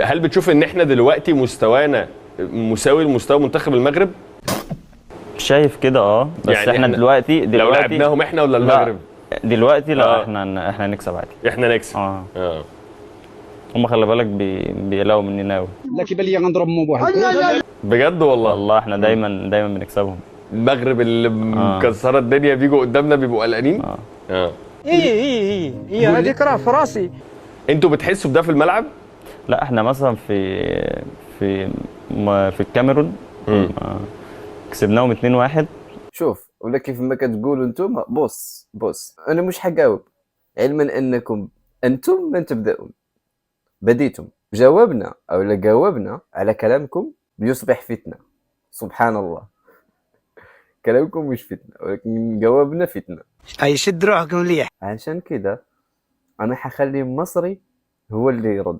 هل بتشوف ان احنا دلوقتي مستوانا مساوي لمستوى منتخب المغرب؟ شايف كده بس يعني احنا دلوقتي لو لعبناهم احنا ولا المغرب؟ دلوقتي لا احنا نكسب عادي. احنا نكسب. هم خلي بالك بيقلقوا مننا قوي. لا كيبان لي غنضرب مو بواحد. بجد والله. والله احنا دايما بنكسبهم. المغرب اللي مكسره الدنيا بيجوا قدامنا بيبقوا قلقانين. هي هذيك راه في راسي. انتوا بتحسوا بده في الملعب؟ لا احنا مثلا في الكاميرون كسبناهم 2-1. شوف ولا كيف ما كتقولوا انتم. بص انا مش حجاوب علما انكم انتم من تبداون بديتم جاوبنا او لا جاوبنا على كلامكم بيصبح فتنه. سبحان الله، كلامكم مش فتنه ولكن جاوبنا فتنه. اي شد روحكم مليح. عشان كده انا حخلي مصري هو اللي يرد.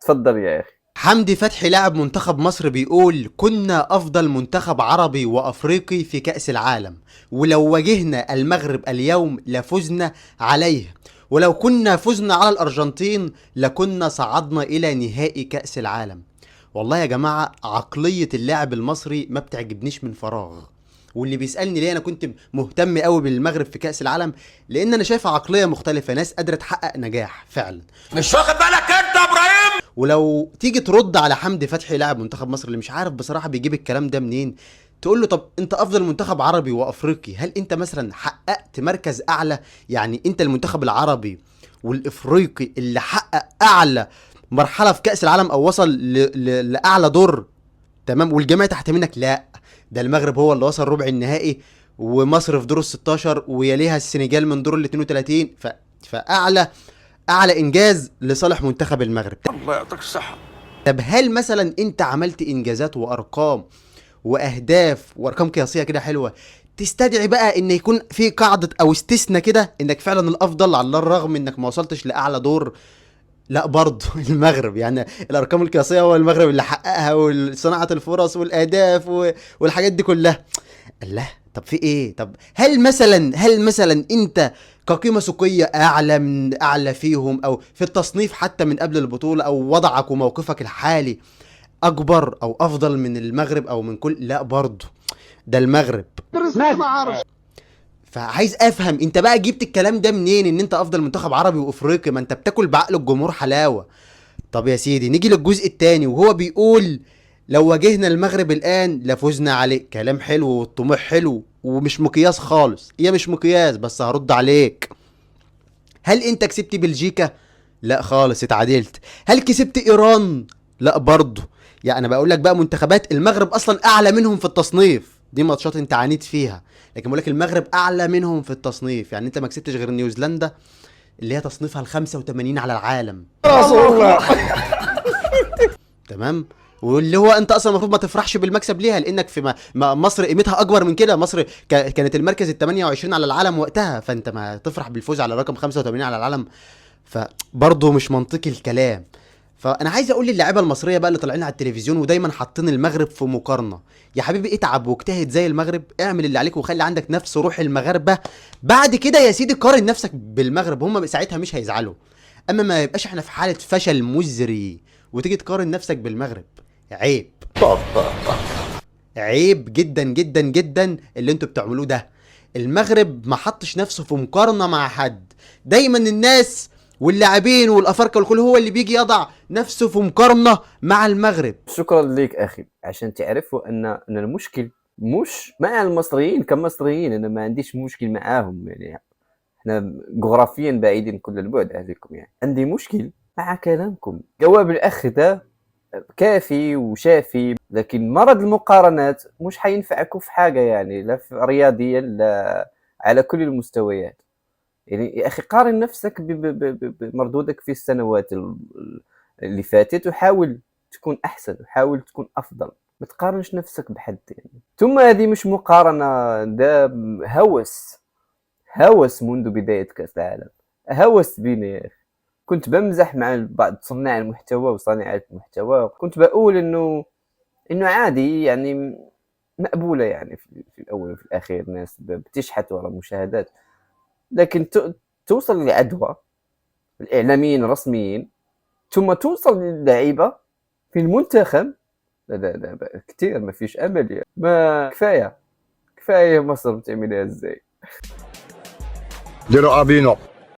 تفضل يا اخي. حمدي فتحي لاعب منتخب مصر بيقول كنا أفضل منتخب عربي وأفريقي في كأس العالم، ولو واجهنا المغرب اليوم لفزنا عليه، ولو كنا فزنا على الأرجنتين لكنا صعدنا إلى نهائي كأس العالم. والله يا جماعة عقلية اللاعب المصري ما بتعجبنيش من فراغ. واللي بيسألني ليه أنا كنت مهتم قوي بالمغرب في كأس العالم، لأن أنا شايف عقلية مختلفة، ناس قادرة تحقق نجاح فعلا. مش واخد بالك انت يا ابراهيم؟ ولو تيجي ترد على حمدي فتحي لاعب منتخب مصر اللي مش عارف بصراحة بيجيب الكلام ده منين، تقول له طب انت افضل منتخب عربي وافريقي، هل انت مثلا حققت مركز اعلى؟ يعني انت المنتخب العربي والافريقي اللي حقق اعلى مرحلة في كأس العالم او وصل لاعلى دور، تمام، والجميع تحت منك؟ لا، ده المغرب هو اللي وصل ربع النهائي، ومصر في دور ال16، ويليها السنغال من دور ال32. اعلى انجاز لصالح منتخب المغرب. الله يعطيك الصحه. طب هل مثلا انت عملت انجازات وارقام واهداف وارقام قياسيه كده حلوه تستدعي بقى ان يكون في قاعده او استثناء كده انك فعلا الافضل على الرغم انك ما وصلتش لاعلى دور؟ لا برضه المغرب، يعني الارقام القياسيه هو المغرب اللي حققها، وصناعه الفرص والاهداف والحاجات دي كلها. الله، طب في ايه؟ طب هل مثلا انت كقيمه سوقيه اعلى فيهم، او في التصنيف حتى من قبل البطوله، او وضعك وموقفك الحالي اكبر او افضل من المغرب او من كل؟ لا برضه، ده المغرب. فعايز افهم انت بقى جبت الكلام ده منين ان انت افضل منتخب عربي وافريقي؟ ما انت بتاكل بعقل الجمهور حلاوه. طب يا سيدي نيجي للجزء الثاني، وهو بيقول لو واجهنا المغرب الان لفزنا عليه. كلام حلو والطموح حلو ومش مقياس خالص، هي مش مقياس، بس هرد عليك. هل انت كسبت بلجيكا؟ لا خالص، اتعادلت. هل كسبت ايران؟ لا برضه. يعني انا بقول لك بقى منتخبات المغرب اصلا اعلى منهم في التصنيف، دي ماتشات انت عانيت فيها، لكن بقول لك المغرب اعلى منهم في التصنيف. يعني انت ما كسبتش غير نيوزيلندا اللي هي تصنيفها ال85 على العالم. تمام. واللي هو انت اصلا المفروض ما تفرحش بالمكسب ليها، لانك في مصر قيمتها اكبر من كده. مصر كانت المركز ال28 على العالم وقتها، فانت ما تفرح بالفوز على رقم 85 على العالم؟ فبرضه مش منطقي الكلام. فانا عايز اقول للاعيبه المصريه بقى اللي طالعين على التلفزيون ودايما حاطين المغرب في مقارنه، يا حبيبي اتعب واجتهد زي المغرب، اعمل اللي عليك وخلي عندك نفس روح المغاربه. بعد كده يا سيدي قارن نفسك بالمغرب، هم ساعتها مش هيزعلوا. اما ما يبقاش احنا في حاله فشل مزري وتيجي تقارن نفسك بالمغرب، عيب. عيب جدا جدا جدا اللي انتوا بتعملوه ده. المغرب ما حطش نفسه في مقارنه مع حد، دايما الناس واللاعبين والافارقه والكل هو اللي بيجي يضع نفسه في مقارنه مع المغرب. شكرا لك اخي، عشان تعرفوا ان المشكل مش مع المصريين كمصريين. انا ما عنديش مشكل معاهم، يعني احنا جغرافيا بعيدين كل البعد عليكم. يعني عندي مشكل مع كلامكم. جواب الاخ ده كافي وشافي، لكن مرض المقارنات مش حينفعكم في حاجه، يعني لا رياضيا لا على كل المستويات. يعني يا اخي قارن نفسك بمردودك في السنوات اللي فاتت، وحاول تكون احسن وحاول تكون افضل. ما تقارنش نفسك بحد يعني. ثم هذه مش مقارنه، ده هوس منذ بدايه كاس العالم. هوس بينا يا اخي. كنت بمزح مع بعض صناع المحتوى وصانعات المحتوى، كنت بقول انه عادي، يعني مقبوله، يعني في الاول وفي الاخير الناس بتشحت ورا مشاهدات، لكن توصل لعدوى الاعلاميين الرسميين ثم توصل للعيبه في المنتخب. لا كثير ما فيش امل يعني. ما كفايه مصر بتعملها ازاي. ديروا ابينو